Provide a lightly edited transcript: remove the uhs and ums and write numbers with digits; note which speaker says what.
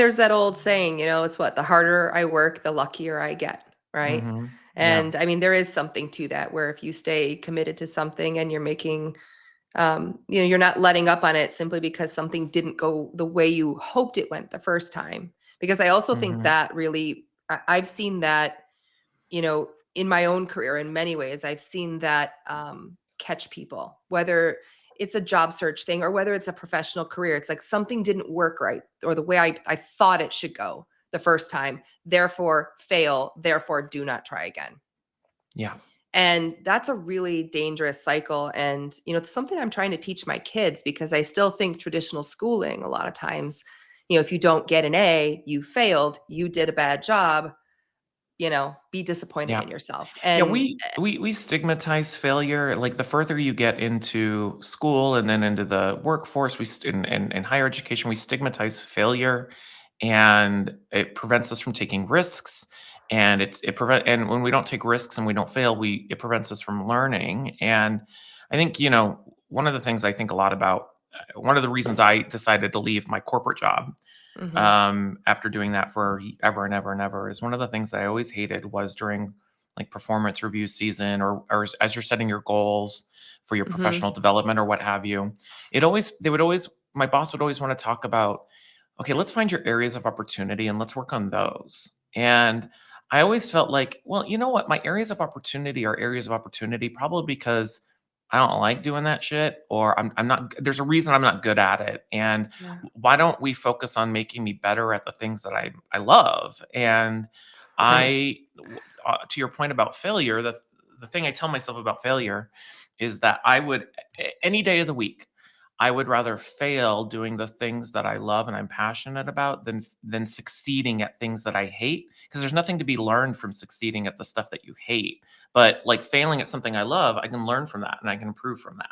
Speaker 1: There's that old saying, it's what? The harder I work, the luckier I get, right?
Speaker 2: Yeah.
Speaker 1: And I mean, there is something to that where if you stay committed to something and you're making, you're not letting up on it simply because something didn't go the way you hoped it went the first time. Because I also think
Speaker 2: Mhm.
Speaker 1: that really, I've seen that, in my own career in many ways, I've seen that catch people, whether it's a job search thing or whether it's a professional career. It's like something didn't work right or the way I thought it should go the first time. Therefore, fail. Therefore, do not try again.
Speaker 2: Yeah.
Speaker 1: And that's a really dangerous cycle. And, it's something I'm trying to teach my kids because I still think traditional schooling, a lot of times, if you don't get an A, you failed, you did a bad job, be disappointed
Speaker 2: Yeah.
Speaker 1: in yourself.
Speaker 2: Yeah,
Speaker 1: And
Speaker 2: we stigmatize failure, like, the further you get into school and then into the workforce, we st in higher education, we stigmatize failure, and it prevents us from taking risks, and and when we don't take risks and we don't fail, it prevents us from learning, and I think, one of the things I think a lot about one of the reasons I decided to leave my corporate job
Speaker 1: mhm,
Speaker 2: after doing that for ever and ever and ever is one of the things that I always hated was during like performance review season or as you're setting your goals for your
Speaker 1: mhm,
Speaker 2: professional development or what have you. They would always my boss would always want to talk about, okay, let's find your areas of opportunity and let's work on those. And I always felt like, well, you know what? My areas of opportunity are areas of opportunity probably because I don't like doing that shit or I'm not there's a reason I'm not good at it. And
Speaker 1: yeah,
Speaker 2: why don't we focus on making me better at the things that I love? And
Speaker 1: right.
Speaker 2: to your point about failure, the thing I tell myself about failure is that I would any day of the week, I would rather fail doing the things that I love and I'm passionate about than succeeding at things that I hate. Because there's nothing to be learned from succeeding at the stuff that you hate. But like failing at something I love, I can learn from that and I can improve from that.